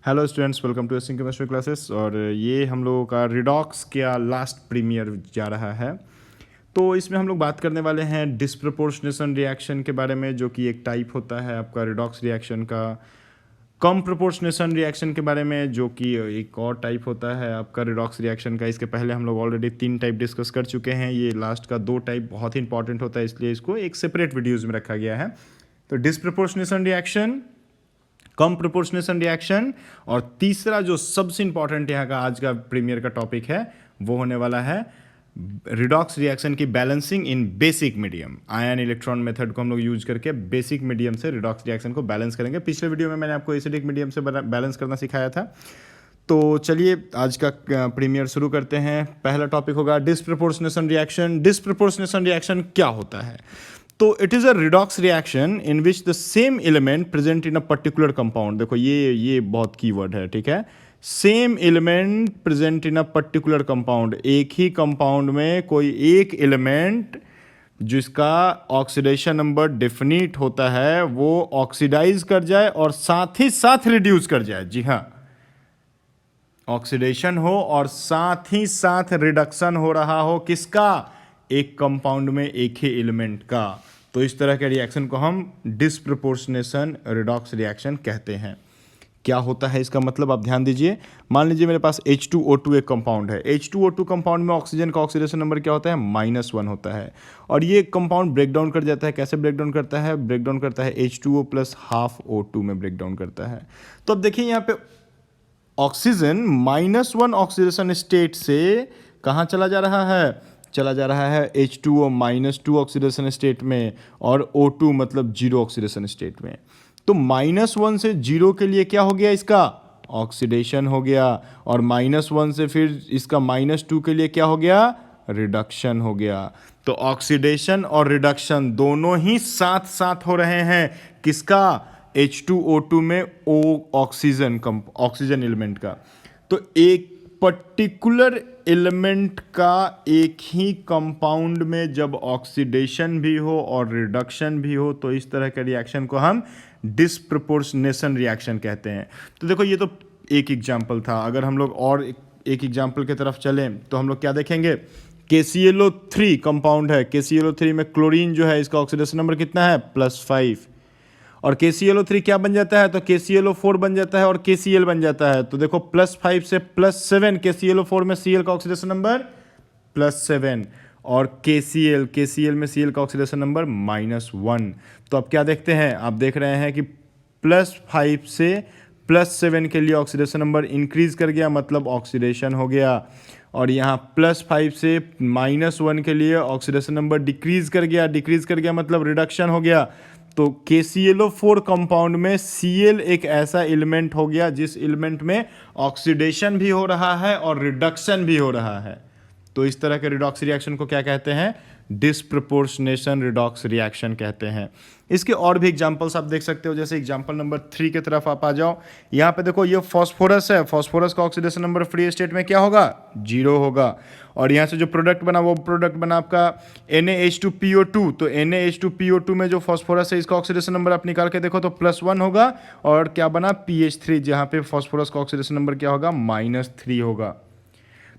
Hello students, welcome to acing chemistry classes. और ये हम लोगों का रिडॉक्स का लास्ट प्रीमियर जा रहा है। तो इसमें हम लोग बात करने वाले हैं डिस्प्रपोर्शनेशन रिएक्शन के बारे में, जो कि एक टाइप होता है आपका रिडॉक्स रिएक्शन का। कम प्रोपोर्शनेशन रिएक्शन के बारे में, जो कि एक और टाइप होता है आपका रिडॉक्स रिएक्शन का। इसके पहले हम लोग ऑलरेडी 3 टाइप डिस्कस कर चुके हैं। ये लास्ट का 2 टाइप बहुत ही इंपॉर्टेंट होता है, इसलिए इसको एक सेपरेट वीडियोज़ में रखा गया है। तो डिस्प्रपोर्शनेशन रिएक्शन, कम प्रोपोर्शनेशन रिएक्शन, और तीसरा जो सबसे इंपॉर्टेंट यहाँ का आज का प्रीमियर का टॉपिक है वो होने वाला है रिडॉक्स रिएक्शन की balancing in basic medium. Ion electron method को हम लोग यूज करके बेसिक मीडियम से रिडॉक्स रिएक्शन को बैलेंस करेंगे। पिछले वीडियो में मैंने आपको एसिडिक मीडियम से बैलेंस करना सिखाया था। तो चलिए आज का प्रीमियर शुरू करते हैं। पहला टॉपिक होगा डिस्प्रपोर्शनेशन रिएक्शन। डिस्प्रपोर्शनेशन रिएक्शन क्या होता है? तो it is a redox reaction in which the same element present in a particular compound. देखो ये बहुत कीवर्ड है, ठीक है। Same element present in a particular compound, एक ही कंपाउंड में कोई एक एलिमेंट जिसका ऑक्सीडेशन नंबर डिफिनिट होता है वो ऑक्सीडाइज कर जाए और साथ ही साथ रिड्यूस कर जाए। जी हाँ, ऑक्सीडेशन हो और साथ ही साथ रिडक्शन हो रहा हो। किसका? एक कंपाउंड में एक ही एलिमेंट का। तो इस तरह के रिएक्शन को हम डिस्प्रपोर्शनेशन रिडॉक्स रिएक्शन कहते हैं। क्या होता है इसका मतलब, आप ध्यान दीजिए। मान लीजिए मेरे पास H2O2 एक कंपाउंड है। H2O2 कंपाउंड में ऑक्सीजन का ऑक्सीडेशन नंबर क्या होता है? -1 होता है। और ये कंपाउंड ब्रेक डाउन कर जाता है। कैसे ब्रेक डाउन करता है? ब्रेक डाउन करता है H2O + ½ O2 में ब्रेक डाउन करता है। तो अब देखिए यहाँ पे ऑक्सीजन -1 ऑक्सीडेशन स्टेट से कहाँ चला जा रहा है? चला जा रहा है H2O -2 ऑक्सीडेशन स्टेट में, और O2 मतलब 0 ऑक्सीडेशन स्टेट में। तो -1 से 0 के लिए क्या हो गया? इसका ऑक्सीडेशन हो गया। और -1 से फिर इसका -2 के लिए क्या हो गया? रिडक्शन हो गया। तो ऑक्सीडेशन और रिडक्शन दोनों ही साथ साथ हो रहे हैं। किसका? H2O2 में ऑक्सीजन एलिमेंट का। तो एक पर्टिकुलर एलिमेंट का एक ही कंपाउंड में जब ऑक्सीडेशन भी हो और रिडक्शन भी हो, तो इस तरह के रिएक्शन को हम डिस्प्रपोर्शनेशन रिएक्शन कहते हैं। तो देखो ये तो एक एग्जाम्पल था। अगर हम लोग और एक एग्जाम्पल की तरफ चलें तो हम लोग क्या देखेंगे? KClO3 कंपाउंड है। KClO3 में क्लोरीन जो है, इसका ऑक्सीडेशन नंबर कितना है? +5। और KClO3 क्या बन जाता है? तो KClO4 बन जाता है और KCl बन जाता है। तो देखो +5 से +7, KClO4 में Cl का ऑक्सीडेशन नंबर +7, और KCl में Cl का ऑक्सीडेशन नंबर -1। तो अब क्या देखते हैं? आप देख रहे हैं कि +5 से +7 के लिए ऑक्सीडेशन नंबर इंक्रीज कर गया, मतलब ऑक्सीडेशन हो गया। और यहाँ +5 से -1 के लिए ऑक्सीडेशन नंबर डिक्रीज कर गया मतलब रिडक्शन हो गया। तो KClO4 कंपाउंड में Cl एक ऐसा एलिमेंट हो गया जिस एलिमेंट में ऑक्सीडेशन भी हो रहा है और रिडक्शन भी हो रहा है। तो इस तरह के रिडॉक्स रिएक्शन को क्या कहते हैं? डिस्प्रपोर्शनेशन रिडॉक्स रिएक्शन कहते हैं। इसके और भी एग्जांपल्स आप देख सकते हो, जैसे एग्जांपल नंबर 3 की तरफ आप आ जाओ। यहाँ पे देखो ये फॉस्फोरस है। फॉस्फोरस का ऑक्सीडेशन नंबर फ्री स्टेट में क्या होगा? 0 होगा। और यहाँ से जो प्रोडक्ट बना वो प्रोडक्ट बना आपका NaH2PO2। तो NaH2PO2 में जो फॉस्फोरस है, इसका ऑक्सीडेशन नंबर आप निकाल के देखो तो +1 होगा। और क्या बना? PH3, जहाँ पे फॉस्फोरस का ऑक्सीडेशन नंबर क्या होगा? -3 होगा।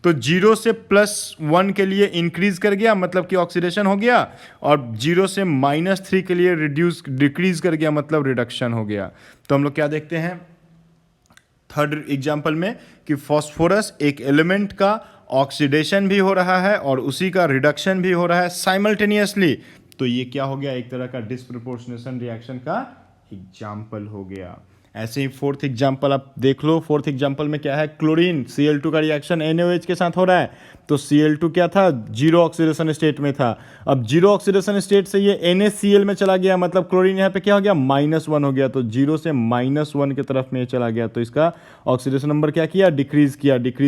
तो 0 से +1 के लिए इंक्रीज कर गया, मतलब कि ऑक्सीडेशन हो गया। और 0 से -3 के लिए डिक्रीज कर गया, मतलब रिडक्शन हो गया। तो हम लोग क्या देखते हैं थर्ड एग्जांपल में कि फॉस्फोरस एक एलिमेंट का ऑक्सीडेशन भी हो रहा है और उसी का रिडक्शन भी हो रहा है साइमल्टेनियसली। तो ये क्या हो गया? एक तरह का डिस्प्रपोर्शनेशन रिएक्शन का एग्जाम्पल हो गया। ऐसे ही फोर्थ एग्जाम्पल आप देख लो। फोर्थ एग्जाम्पल में क्या है? क्लोरीन Cl2 का रिएक्शन NaOH के साथ हो रहा है। तो Cl2 क्या था? 0 ऑक्सीडेशन स्टेट में था। अब 0 ऑक्सीडेशन स्टेट से ये NaCl में चला गया, मतलब क्लोरीन यहाँ पे क्या हो गया? -1 हो गया। तो 0 से -1 की तरफ में चला गया, तो इसका ऑक्सीडेशन नंबर क्या किया? डिक्रीज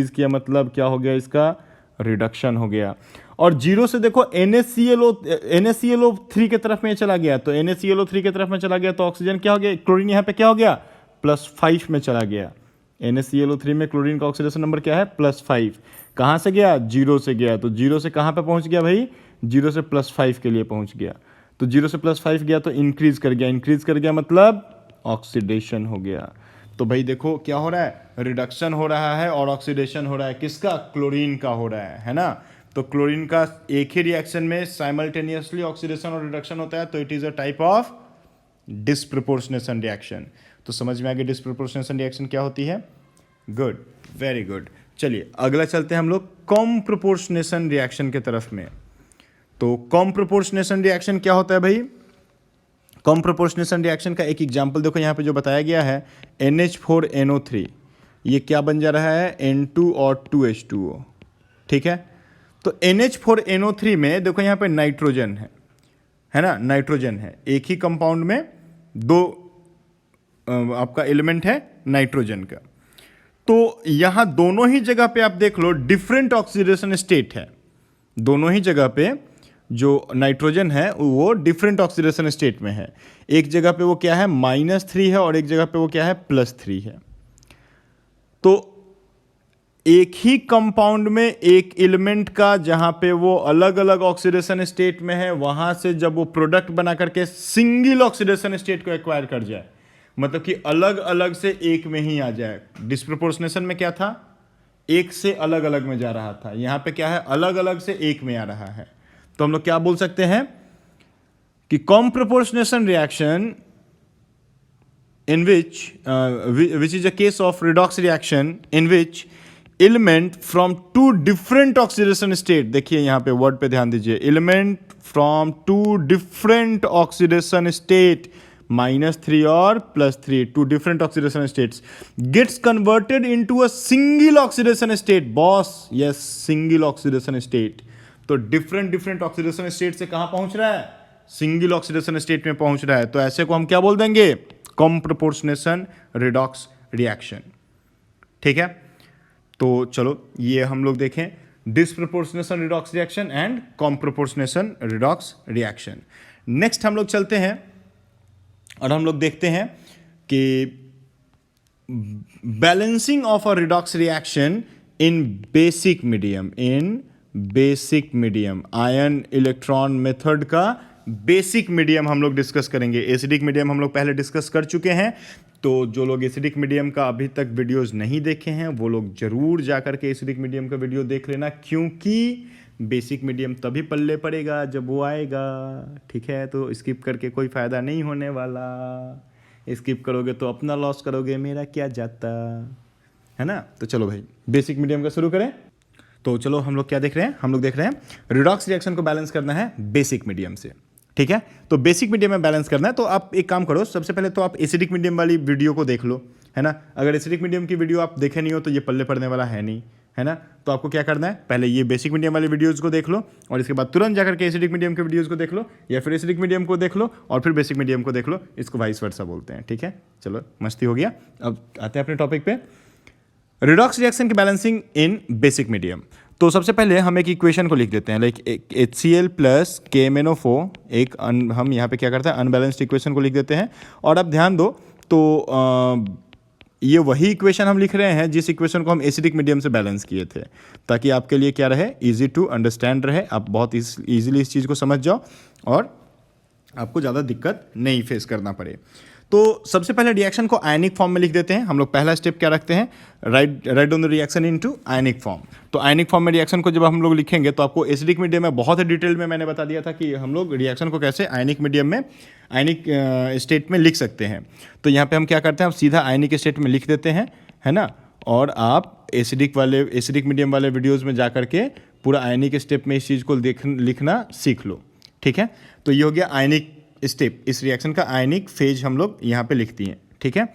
किया मतलब क्या हो गया? इसका रिडक्शन हो गया। और 0 से देखो NaClO3 की तरफ में चला गया। तो NaClO3 की तरफ में चला गया तो ऑक्सीजन क्या हो गया? क्लोरीन यहाँ पे क्या हो गया? +5 में चला गया। NaClO3 में क्लोरीन का ऑक्सीडेशन नंबर क्या है? +5। कहाँ से गया? 0 से गया। तो 0 से कहाँ पे पहुँच गया भाई? 0 से +5 के लिए पहुँच गया। तो 0 से +5 गया तो इंक्रीज कर गया मतलब ऑक्सीडेशन हो गया। तो भाई देखो क्या हो रहा है, रिडक्शन हो रहा है और ऑक्सीडेशन हो रहा है, किसका, क्लोरीन का हो रहा है ना। तो क्लोरीन का एक ही रिएक्शन में साइमल्टेनियसली ऑक्सीडेशन और रिडक्शन होता है, तो it is a type of disproportionation reaction. तो समझ में आ गया डिस्प्रपोर्शनेशन रिएक्शन क्या होती है। Good, very good. चलिए अगला चलते हैं हम लोग कम प्रोपोर्शनेशन रिएक्शन के तरफ में। तो कम प्रोपोर्शनेशन रिएक्शन क्या होता है भाई। कम प्रोपोर्शनेशन रिएक्शन का एक एग्जांपल देखो यहाँ पे जो बताया गया है, NH4NO3, ये क्या बन जा रहा है, N2 और 2H2O, ठीक है। तो NH4NO3 में देखो यहाँ पे नाइट्रोजन है ना, नाइट्रोजन है, एक ही कंपाउंड में दो आपका एलिमेंट है नाइट्रोजन का। तो यहां दोनों ही जगह पे आप देख लो डिफरेंट ऑक्सीडेशन स्टेट है, दोनों ही जगह पे जो नाइट्रोजन है वो डिफरेंट ऑक्सीडेशन स्टेट में है। एक जगह पे वो क्या है, -3 है, और एक जगह पे वो क्या है, +3 है। तो एक ही कंपाउंड में एक एलिमेंट का जहां पे वो अलग अलग ऑक्सीडेशन स्टेट में है, वहां से जब वो प्रोडक्ट बना करके सिंगल ऑक्सीडेशन स्टेट को एक्वायर कर जाए, मतलब कि अलग अलग से एक में ही आ जाए। डिस्प्रपोर्शनेशन में क्या था, एक से अलग अलग में जा रहा था, यहां पे क्या है, अलग अलग से एक में आ रहा है। तो हम लोग क्या बोल सकते हैं कि comproportionation reaction in which is a case of redox reaction in which element from two different oxidation state, देखिए यहाँ पे वर्ड पे ध्यान दीजिए, element from two different oxidation state -3 और +3, two different oxidation states gets converted into a single oxidation state, boss, yes, single oxidation state। तो different oxidation state से कहाँ पहुंच रहा है, सिंगल ऑक्सीडेशन स्टेट में पहुंच रहा है। तो ऐसे को हम क्या बोल देंगे, कम प्रोपोर्शनेशन रिडॉक्स रिएक्शन, ठीक है। तो चलो ये हम लोग देखें disproportionation redox reaction and come proportionation redox reaction. Next हम लोग चलते हैं और हम लोग देखते हैं कि balancing of a redox reaction in basic medium, ion electron method का बेसिक मीडियम हम लोग डिस्कस करेंगे। एसिडिक मीडियम हम लोग पहले डिस्कस कर चुके हैं, तो जो लोग एसिडिक मीडियम का अभी तक वीडियोस नहीं देखे हैं वो लोग जरूर जाकर के एसिडिक मीडियम का वीडियो देख लेना, क्योंकि बेसिक मीडियम तभी पल्ले पड़ेगा जब वो आएगा, ठीक है। तो स्किप करके कोई फ़ायदा नहीं होने वाला, स्किप करोगे तो अपना लॉस करोगे, मेरा क्या जाता, है ना। तो चलो भाई बेसिक मीडियम का शुरू करें। तो चलो हम लोग क्या देख रहे हैं, हम लोग देख रहे हैं रिडॉक्स रिएक्शन को बैलेंस करना है बेसिक मीडियम से, ठीक है। तो बेसिक मीडियम में बैलेंस करना है, तो आप एक काम करो, सबसे पहले तो आप एसिडिक मीडियम वाली वीडियो को देख लो, है ना। अगर एसिडिक मीडियम की वीडियो आप देखे नहीं हो तो ये पल्ले पड़ने वाला है नहीं, है ना। तो आपको क्या करना है, पहले ये बेसिक मीडियम वाली वीडियोज़ को देख लो और इसके बाद तुरंत जाकर के एसिडिक मीडियम के वीडियोज़ को देख लो, या फिर एसिडिक मीडियम को देख लो और फिर बेसिक मीडियम को देख लो, इसको वाइस वर्सा बोलते हैं, ठीक है। चलो मस्ती हो गया, अब आते हैं अपने टॉपिक पे, रिडॉक्स रिएक्शन की बैलेंसिंग इन बेसिक मीडियम। तो सबसे पहले हम एक इक्वेशन को लिख देते हैं, लाइक HCl + KMnO4, एक हम यहाँ पे क्या करते हैं, अनबैलेंस्ड इक्वेशन को लिख देते हैं। और अब ध्यान दो, तो ये वही इक्वेशन हम लिख रहे हैं जिस इक्वेशन को हम एसिडिक मीडियम से बैलेंस किए थे, ताकि आपके लिए क्या रहे, इजी टू अंडरस्टैंड रहे, आप बहुत ईजिली इस चीज़ को समझ जाओ और आपको ज़्यादा दिक्कत नहीं फेस करना पड़े। तो सबसे पहले रिएक्शन को आयनिक फॉर्म में लिख देते हैं। हम लोग पहला स्टेप क्या रखते हैं, write down the reaction into ionic form. तो आयनिक फॉर्म में रिएक्शन को जब हम लोग लिखेंगे तो आपको एसिडिक मीडियम में बहुत ही डिटेल में मैंने बता दिया था कि हम लोग रिएक्शन को कैसे आयनिक मीडियम में, आयनिक स्टेट में लिख सकते हैं। तो यहाँ पे हम क्या करते हैं, हम सीधा आयनिक स्टेट में लिख देते हैं, है ना। और आप एसिडिक मीडियम वाले वीडियोज़ में जा करके पूरा आयनिक स्टेप में इस चीज़ को लिखना सीख लो, ठीक है। तो ये हो गया आयनिक स्टेप, इस रिएक्शन का आयनिक फेज हम लोग यहाँ पे लिखती हैं, ठीक है।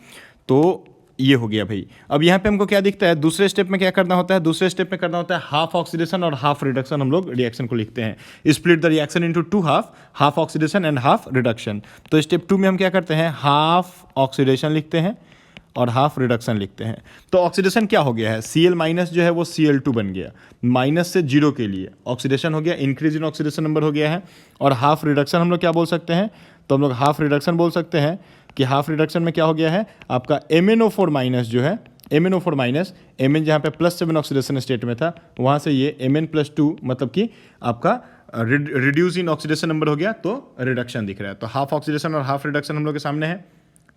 तो ये हो गया भाई। अब यहाँ पे हमको क्या दिखता है, दूसरे स्टेप में क्या करना होता है, दूसरे स्टेप में करना होता है हाफ ऑक्सीडेशन और हाफ रिडक्शन। हम लोग रिएक्शन को लिखते हैं, split the reaction into 2 half oxidation and half reduction. तो स्टेप 2 में हम क्या करते हैं, हाफ ऑक्सीडेशन लिखते हैं और हाफ रिडक्शन लिखते हैं। तो ऑक्सीडेशन क्या हो गया है, Cl- जो है वो Cl2 बन गया, माइनस से 0 के लिए ऑक्सीडेशन हो गया, इंक्रीज इन ऑक्सीडेशन नंबर हो गया है। और हाफ रिडक्शन हम लोग क्या बोल सकते हैं, तो हम लोग हाफ रिडक्शन बोल सकते हैं कि हाफ रिडक्शन में क्या हो गया है, आपका MnO4- जो है, MnO4- Mn जहाँ पे +7 ऑक्सीडेशन स्टेट में था, वहाँ से ये Mn+2 मतलब कि आपका रिड्यूस इन ऑक्सीडेशन नंबर हो गया, तो रिडक्शन दिख रहा है। तो हाफ ऑक्सीडेशन और हाफ रिडक्शन हम लोग के सामने है,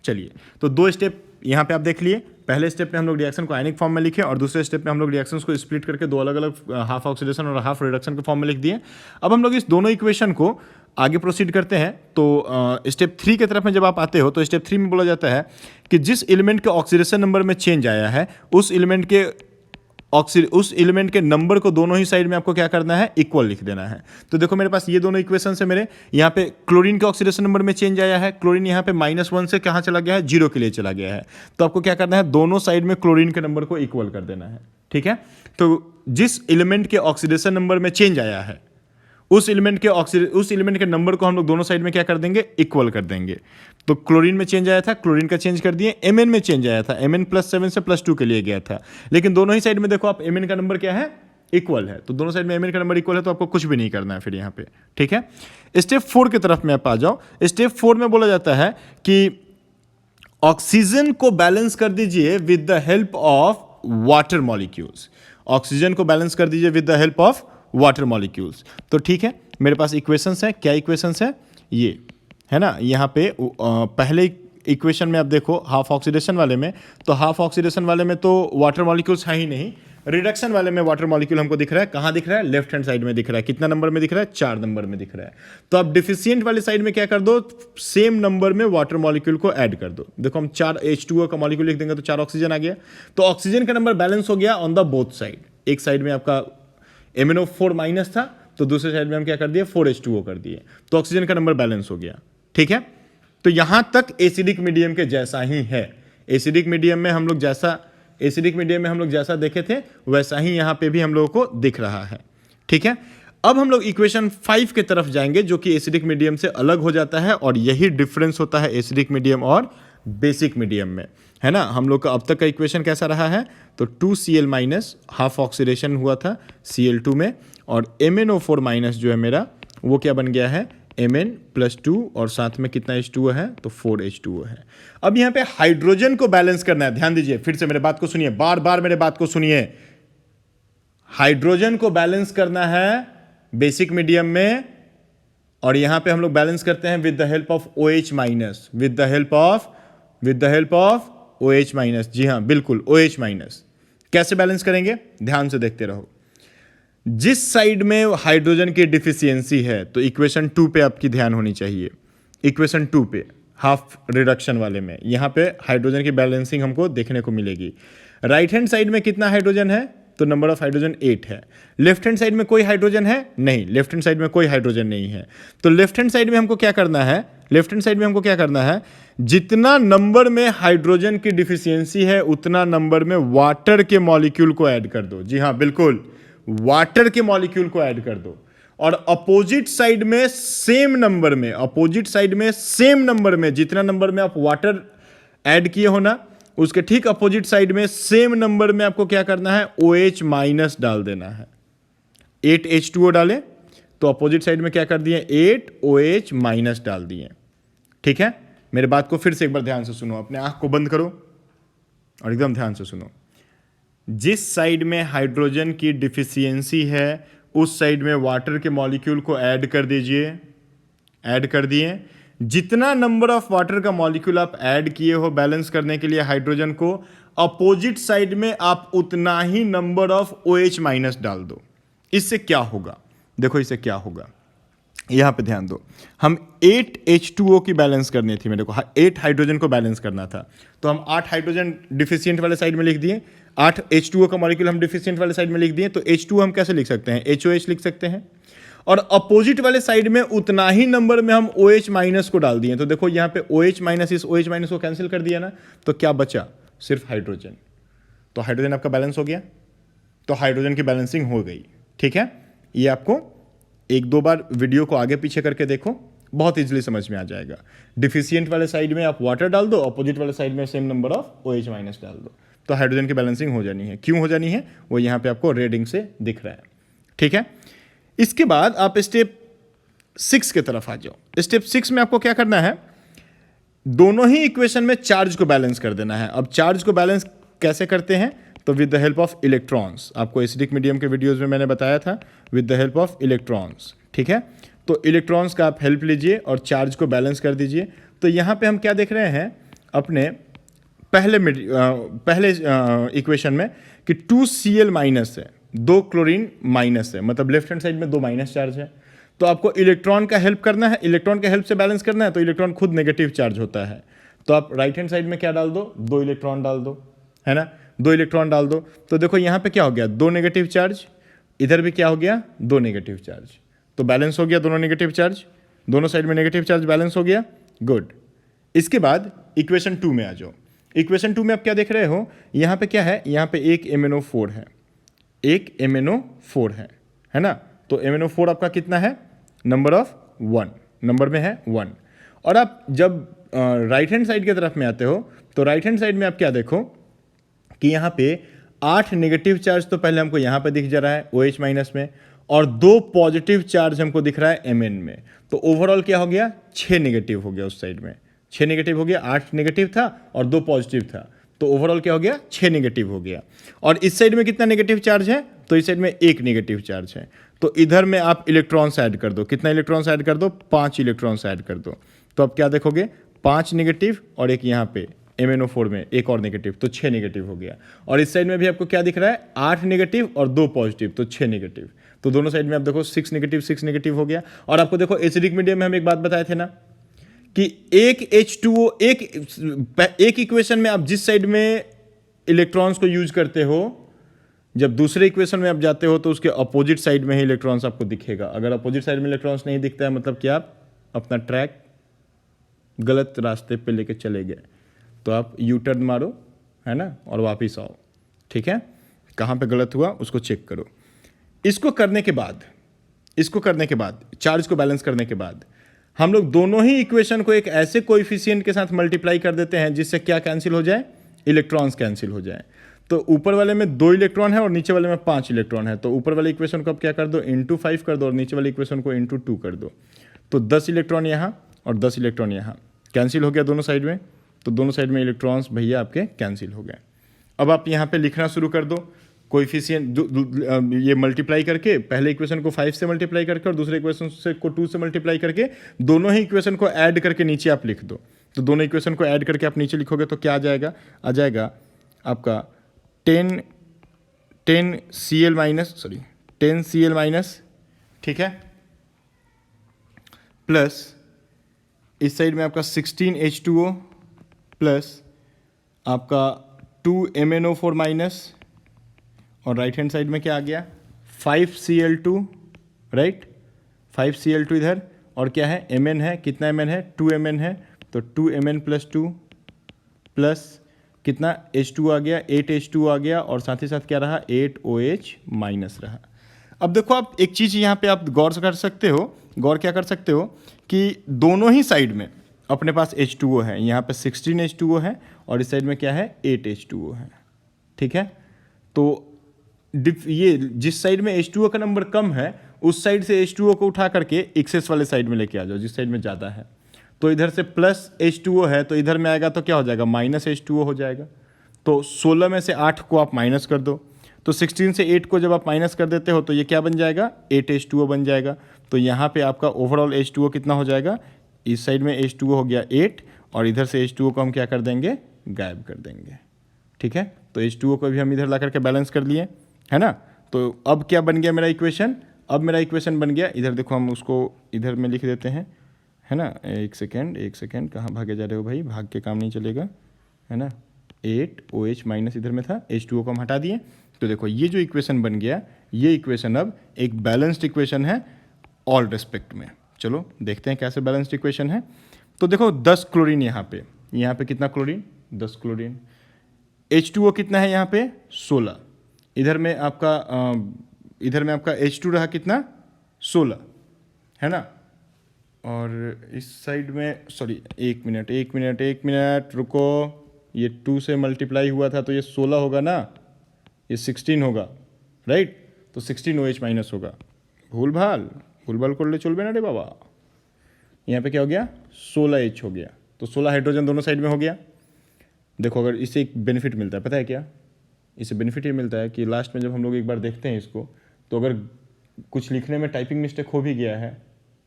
चलिए, तो 2 स्टेप यहाँ पे आप देख लिए। पहले स्टेप में हम लोग रिएक्शन को आयनिक फॉर्म में लिखे और दूसरे स्टेप में हम लोग रिएक्शंस को स्प्लिट करके 2 अलग अलग हाफ ऑक्सीडेशन और हाफ रिडक्शन के फॉर्म में लिख दिए। अब हम लोग इस दोनों इक्वेशन को आगे प्रोसीड करते हैं। तो स्टेप 3 की तरफ में जब आप आते हो तो स्टेप 3 में बोला जाता है कि जिस एलिमेंट के ऑक्सीडेशन नंबर में चेंज आया है उस एलिमेंट के नंबर को दोनों ही साइड में आपको क्या करना है, इक्वल लिख देना है। तो देखो मेरे पास ये दोनों इक्वेशन है मेरे, यहाँ पे क्लोरीन के ऑक्सीडेशन नंबर में चेंज आया है, क्लोरीन यहाँ पे -1 से कहाँ चला गया है, 0 के लिए चला गया है। तो आपको क्या करना है, दोनों साइड में क्लोरीन के नंबर को इक्वल कर देना है। ठीक है, तो जिस एलिमेंट के ऑक्सीडेशन नंबर में चेंज आया है उस एलिमेंट के नंबर को हम लोग दोनों साइड में क्या कर देंगे, इक्वल कर देंगे। तो क्लोरीन में चेंज आया था, क्लोरीन का चेंज कर दिए। Mn में चेंज आया था, Mn +7 से +2 के लिए गया था, लेकिन दोनों ही साइड में देखो आप Mn का नंबर क्या है, इक्वल है। तो दोनों साइड में Mn का नंबर इक्वल है तो आपको कुछ भी नहीं करना है फिर यहाँ पे। ठीक है, स्टेप 4 की तरफ में आप आ जाओ। स्टेप 4 में बोला जाता है कि ऑक्सीजन को बैलेंस कर दीजिए with the help of water molecules. Oxygen को बैलेंस कर दीजिए with the help of water molecules. तो ठीक है, मेरे पास इक्वेशंस है। क्या इक्वेशंस है, ये है ना। यहाँ पे पहले इक्वेशन में आप देखो हाफ ऑक्सीडेशन वाले में, तो हाफ ऑक्सीडेशन वाले में तो वाटर मॉलिक्यूल्स है ही नहीं। रिडक्शन वाले में वाटर मॉलिक्यूल हमको दिख रहा है, कहाँ दिख रहा है, लेफ्ट हैंड साइड में दिख रहा है। कितना नंबर में दिख रहा है, 4 नंबर में दिख रहा है। तो आप डिफिशियंट वाली साइड में क्या कर दो, सेम नंबर में वाटर मॉलिक्यूल को ऐड कर दो। देखो हम 4 H2O का मॉलिक्यूल लिख देंगे तो 4 ऑक्सीजन आ गया। तो ऑक्सीजन का नंबर बैलेंस हो गया ऑन द बोथ साइड। एक साइड में आपका MnO4- था तो दूसरे साइड में हम क्या कर दिए, 4H2O कर दिए, तो ऑक्सीजन का नंबर बैलेंस हो गया। ठीक है, तो यहां तक एसिडिक मीडियम के जैसा ही है। एसिडिक मीडियम में हम लोग जैसा देखे थे वैसा ही यहां पे भी हम लोगों को दिख रहा है। ठीक है, अब हम लोग इक्वेशन 5 के तरफ जाएंगे जो कि एसिडिक मीडियम से अलग हो जाता है और यही डिफरेंस होता है एसिडिक मीडियम और बेसिक मीडियम में, है ना। हम लोग का अब तक का इक्वेशन कैसा रहा है, तो 2Cl- हाफ ऑक्सीडेशन हुआ था Cl2 में, और MnO4- जो है मेरा वो क्या बन गया है, Mn+2 और साथ में कितना H2O है, तो 4H2O है। अब यहाँ पे हाइड्रोजन को बैलेंस करना है। ध्यान दीजिए, फिर से मेरे बात को सुनिए, बार बार मेरे बात को सुनिए। हाइड्रोजन को बैलेंस करना है बेसिक मीडियम में, और यहां पे हम लोग बैलेंस करते हैं with the help of OH-, with the help of OH-। जी हां बिल्कुल, OH-। कैसे बैलेंस करेंगे, ध्यान से देखते रहो। जिस साइड में हाइड्रोजन की डिफिशियंसी है, तो इक्वेशन 2 पे आपकी ध्यान होनी चाहिए। इक्वेशन 2 पे हाफ रिडक्शन वाले में यहां पे हाइड्रोजन की बैलेंसिंग हमको देखने को मिलेगी। राइट हैंड साइड में कितना हाइड्रोजन है, तो नंबर ऑफ हाइड्रोजन 8 है। लेफ्ट हैंड साइड में कोई हाइड्रोजन है नहीं, लेफ्ट हैंड साइड में कोई हाइड्रोजन नहीं है। तो लेफ्ट हैंड साइड में हमको क्या करना है, जितना नंबर में हाइड्रोजन की डिफिशियंसी है उतना नंबर में वाटर के मॉलिक्यूल को ऐड कर दो। जी हां बिल्कुल, वाटर के मॉलिक्यूल को ऐड कर दो। और अपोजिट साइड में सेम नंबर में जितना नंबर में आप वाटर ऐड किए हो ना, उसके ठीक अपोजिट साइड में सेम नंबर में आपको क्या करना है, OH- डाल देना है। 8 H2O डाले तो अपोजिट साइड में क्या कर दिए, 8 OH- डाल दिए। ठीक है, मेरे बात को फिर से एक बार ध्यान से सुनो, अपने आंख को बंद करो और एकदम ध्यान से सुनो। जिस साइड में हाइड्रोजन की डिफिशियंसी है उस साइड में वाटर के मॉलिक्यूल को ऐड कर दिए। जितना नंबर ऑफ वाटर का मॉलिक्यूल आप ऐड किए हो बैलेंस करने के लिए हाइड्रोजन को, अपोजिट साइड में आप उतना ही नंबर ऑफ OH- डाल दो। इससे क्या होगा, देखो इससे क्या होगा, यहां पे ध्यान दो। हम 8 H2O की बैलेंस करनी थी, मेरे को 8 हाइड्रोजन को बैलेंस करना था, तो हम 8 हाइड्रोजन डिफिशियंट वाले साइड में लिख दिए, 8 H2O का मॉलिक्यूल हम डिफिशियंट वाले साइड में लिख दिए। तो H2O हम कैसे लिख सकते हैं, HOH लिख सकते हैं। और अपोजिट वाले साइड में उतना ही नंबर में हम OH- को डाल दिए। तो देखो यहां पे OH- इस OH- को कैंसिल कर दिया ना, तो क्या बचा, सिर्फ हाइड्रोजन। तो हाइड्रोजन आपका बैलेंस हो गया, तो हाइड्रोजन की बैलेंसिंग हो गई। ठीक है, ये आपको 1-2 बार वीडियो को आगे पीछे करके देखो, बहुत इजीली समझ में आ जाएगा। डिफिशियंट वाले साइड में आप वाटर डाल दो, अपोजिट वाले साइड में सेम नंबर ऑफ OH- डाल दो, तो हाइड्रोजन की बैलेंसिंग हो जानी है। क्यों हो जानी है, वो यहां पे आपको रेडिंग से दिख रहा है। ठीक है, इसके बाद आप स्टेप 6 की तरफ आ जाओ। स्टेप 6 में आपको क्या करना है, दोनों ही इक्वेशन में चार्ज को बैलेंस कर देना है। अब चार्ज को बैलेंस कैसे करते हैं, तो with the help of electrons. आपको एसिडिक मीडियम के वीडियोस में मैंने बताया था, with the help of electrons. ठीक है, तो इलेक्ट्रॉन्स का आप हेल्प लीजिए और चार्ज को बैलेंस कर दीजिए। तो यहां पे हम क्या देख रहे हैं, अपने पहले इक्वेशन में कि 2Cl माइनस है, 2 क्लोरीन माइनस है, मतलब लेफ्ट हैंड साइड में 2 माइनस चार्ज है। तो आपको इलेक्ट्रॉन का हेल्प करना है, इलेक्ट्रॉन के हेल्प से बैलेंस करना है, तो इलेक्ट्रॉन खुद नेगेटिव चार्ज होता है। तो आप राइट हैंड साइड में क्या डाल दो, 2 इलेक्ट्रॉन डाल दो, है ना, 2 इलेक्ट्रॉन डाल दो। तो देखो यहाँ पे क्या हो गया, 2 नेगेटिव चार्ज, इधर भी क्या हो गया, 2 नेगेटिव चार्ज। तो बैलेंस हो गया दोनों नेगेटिव चार्ज, दोनों साइड में नेगेटिव चार्ज बैलेंस हो गया, गुड। इसके बाद इक्वेशन 2 में आ जाओ। इक्वेशन 2 में आप क्या देख रहे हो, यहाँ पे क्या है, यहाँ पे एक MnO4 है, एक MnO4 है ना। तो MnO4 आपका कितना है, नंबर ऑफ 1, नंबर में है 1। और आप जब राइट हैंड साइड की तरफ में आते हो तो राइट हैंड साइड में आप क्या देखो कि यहाँ पे 8 नेगेटिव चार्ज तो पहले हमको यहाँ पे दिख जा रहा है OH माइनस में, और 2 पॉजिटिव चार्ज हमको दिख रहा है Mn में। तो ओवरऑल क्या हो गया, 6 नेगेटिव हो गया उस साइड में, 6 नेगेटिव हो गया, 8 नेगेटिव था और 2 पॉजिटिव था, तो ओवरऑल क्या हो गया, 6 नेगेटिव हो गया। और इस साइड में कितना नेगेटिव चार्ज है, तो इस साइड में 1 नेगेटिव चार्ज है। तो इधर में आप इलेक्ट्रॉन्स ऐड कर दो, कितना इलेक्ट्रॉन्स ऐड कर दो, 5 इलेक्ट्रॉन्स ऐड कर दो। तो अब क्या देखोगे, 5 नेगेटिव और एक यहाँ पे MnO4 में एक और नेगेटिव, तो 6 नेगेटिव हो गया। और इस साइड में भी आपको क्या दिख रहा है, 8 नेगेटिव और 2 पॉजिटिव, तो 6 नेगेटिव। तो दोनों साइड में आप देखो 6 नेगेटिव हो गया। और आपको देखो एसिडिक मीडियम में हम एक बात बताए थे ना कि एक H2O, एक इक्वेशन में आप जिस साइड में इलेक्ट्रॉन्स को यूज करते हो, जब दूसरे इक्वेशन में आप जाते हो तो उसके अपोजिट साइड में ही इलेक्ट्रॉन्स आपको दिखेगा। अगर अपोजिट साइड में इलेक्ट्रॉन्स नहीं दिखता है, मतलब कि आप अपना ट्रैक गलत रास्ते पे लेके चले गए, तो आप यू टर्न मारो, है ना, और वापस आओ, ठीक है। कहाँ पे गलत हुआ उसको चेक करो। इसको करने के बाद चार्ज को बैलेंस करने के बाद हम लोग दोनों ही इक्वेशन को एक ऐसे कोएफिशिएंट के साथ मल्टीप्लाई कर देते हैं जिससे क्या कैंसिल हो जाए, इलेक्ट्रॉन्स कैंसिल हो जाए। तो ऊपर वाले में 2 इलेक्ट्रॉन है और नीचे वाले में 5 इलेक्ट्रॉन है, तो ऊपर वाले इक्वेशन को आप क्या कर दो, इंटू 5 कर दो, और नीचे वाले इक्वेशन को इंटू 2 कर दो। तो 10 इलेक्ट्रॉन यहाँ और 10 इलेक्ट्रॉन यहाँ, कैंसिल हो गया दोनों साइड में। तो दोनों साइड में इलेक्ट्रॉन्स भैया आपके कैंसिल हो गए। अब आप यहाँ पे लिखना शुरू कर दो कोएफिशिएंट, ये मल्टीप्लाई करके, पहले इक्वेशन को 5 से मल्टीप्लाई करके और दूसरे इक्वेशन से को 2 से मल्टीप्लाई करके, दोनों ही इक्वेशन को ऐड करके नीचे आप लिख दो। तो दोनों इक्वेशन को ऐड करके आप नीचे लिखोगे तो क्या आ जाएगा आपका 10Cl माइनस, ठीक है, प्लस इस साइड में आपका 16H2O प्लस आपका 2MnO4 माइनस, और राइट हैंड साइड में क्या आ गया, 5Cl2, राइट, 5Cl2 इधर, और क्या है, Mn है, कितना Mn है, 2Mn है, तो 2Mn प्लस 2 प्लस कितना H2 आ गया, 8H2 आ गया, और साथ ही साथ क्या रहा, 8OH माइनस रहा। अब देखो आप एक चीज़ यहाँ पे आप गौर क्या कर सकते हो कि दोनों ही साइड में अपने पास H2O है, यहाँ पे 16H2O है और इस साइड में क्या है, 8H2O है, ठीक है। तो ये जिस साइड में H2O का नंबर कम है उस साइड से H2O को उठा करके एक्सेस वाले साइड में लेके आ जाओ जिस साइड में ज़्यादा है। तो इधर से प्लस H2O है तो इधर में आएगा तो क्या हो जाएगा, माइनस H2O हो जाएगा। तो 16 में से 8 को आप माइनस कर दो, तो 16 से 8 को जब आप माइनस कर देते हो तो ये क्या बन जाएगा, 8H2O बन जाएगा। तो यहाँ पे आपका ओवरऑल H2O कितना हो जाएगा, इस साइड में H2O हो गया 8 और इधर से H2O को हम क्या कर देंगे, गायब कर देंगे, ठीक है। तो H2O को भी हम इधर ला करके बैलेंस कर लिए, है ना। तो अब क्या बन गया मेरा इक्वेशन, अब मेरा इक्वेशन बन गया, इधर देखो हम उसको इधर में लिख देते हैं, है ना। एक सेकेंड कहाँ भागे जा रहे हो भाई, भाग के काम नहीं चलेगा, है ना। 8OH माइनस इधर में था, H2O को हम हटा दिए। तो देखो ये जो इक्वेशन बन गया, ये इक्वेशन अब एक बैलेंस्ड इक्वेशन है ऑल रेस्पेक्ट में। चलो देखते हैं कैसे बैलेंस्ड इक्वेशन है। तो देखो 10 क्लोरीन यहाँ पे कितना क्लोरीन, 10 क्लोरीन। H2O कितना है यहाँ पे, 16। इधर में आपका H2 रहा कितना, 16, है ना। और इस साइड में, सॉरी एक मिनट रुको, ये 2 से मल्टीप्लाई हुआ था तो ये 16 होगा ना, ये 16 होगा, राइट। तो 16OH माइनस होगा, भूल भाल कर ले चलबे ना रे बाबा। यहाँ पे क्या हो गया, 16H हो गया, तो 16 हाइड्रोजन दोनों साइड में हो गया। देखो अगर इससे एक बेनिफिट मिलता है, पता है क्या, इससे बेनिफिट ये मिलता है कि लास्ट में जब हम लोग एक बार देखते हैं इसको, तो अगर कुछ लिखने में टाइपिंग मिस्टेक हो भी गया है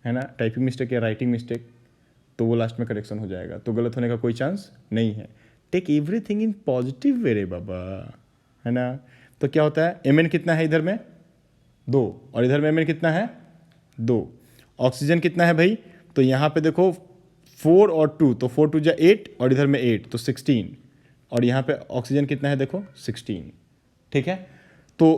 ना, टाइपिंग मिस्टेक या राइटिंग मिस्टेक, तो वो लास्ट में करेक्शन हो जाएगा, तो गलत होने का कोई चांस नहीं है। Take everything in positive way रे बाबा, है ना। तो क्या होता है, एम कितना है इधर में 2 और इधर में एम कितना है 2। ऑक्सीजन कितना है भाई, तो यहाँ पे देखो 4 और 2, तो 4 2 जा 8 और इधर में 8 तो 16, और यहाँ पे ऑक्सीजन कितना है देखो 16, ठीक है। तो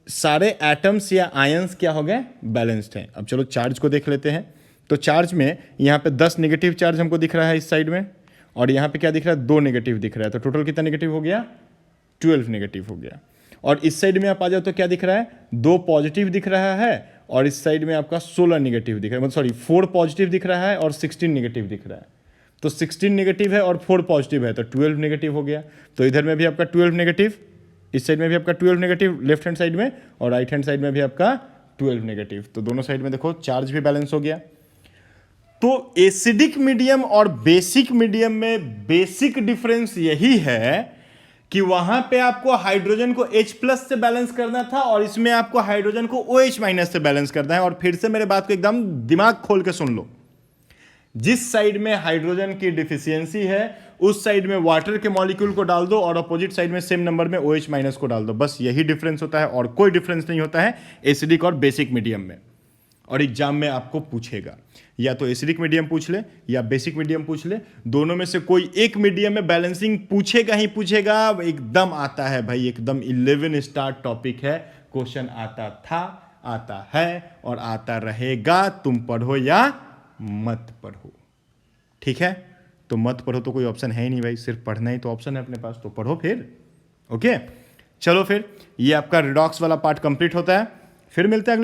सारे एटम्स या आयंस क्या हो गए, बैलेंस्ड हैं। अब चलो चार्ज को देख लेते हैं। तो चार्ज में यहाँ पे 10 नेगेटिव चार्ज हमको दिख रहा है इस साइड में, और यहाँ पे क्या दिख रहा है 2 नेगेटिव दिख रहा है, तो टोटल कितना नेगेटिव हो गया 12 नेगेटिव हो गया। और इस साइड में आप आ जाओ तो क्या दिख रहा है 2 पॉजिटिव दिख रहा है, और इस साइड में आपका 16 नेगेटिव दिख रहा है, मतलब सॉरी 4 पॉजिटिव दिख रहा है और 16 नेगेटिव दिख रहा है। तो 16 नेगेटिव है और 4 पॉजिटिव है, तो 12 नेगेटिव हो गया। तो इधर में भी आपका 12 नेगेटिव, इस साइड में भी आपका 12 नेगेटिव लेफ्ट हैंड साइड में, और राइट हैंड साइड में भी आपका 12 नेगेटिव। तो दोनों साइड में देखो चार्ज भी बैलेंस हो गया। तो एसिडिक मीडियम और बेसिक मीडियम में बेसिक डिफरेंस यही है कि वहां पे आपको हाइड्रोजन को H+ से बैलेंस करना था, और इसमें आपको हाइड्रोजन को OH- से बैलेंस करना है। और फिर से मेरे बात को एकदम दिमाग खोल के सुन लो, जिस साइड में हाइड्रोजन की डिफिशियंसी है उस साइड में वाटर के मॉलिक्यूल को डाल दो, और अपोजिट साइड में सेम नंबर में OH- को डाल दो। बस यही डिफरेंस होता है, और कोई डिफरेंस नहीं होता है एसिडिक और बेसिक मीडियम में। और एग्जाम में आपको पूछेगा, या तो एसिडिक मीडियम पूछ ले या बेसिक मीडियम पूछ ले, दोनों में से कोई एक मीडियम में बैलेंसिंग पूछेगा ही पूछेगा। एकदम आता है भाई, एकदम 11 स्टार टॉपिक है। क्वेश्चन आता था, आता है और आता रहेगा। तुम पढ़ो या मत पढ़ो, ठीक है। तो मत पढ़ो तो कोई ऑप्शन है ही नहीं भाई, सिर्फ पढ़ना ही तो ऑप्शन है अपने पास, तो पढ़ो फिर। ओके, चलो फिर ये आपका रिडॉक्स वाला पार्ट कंप्लीट होता है। फिर मिलते हैं अगले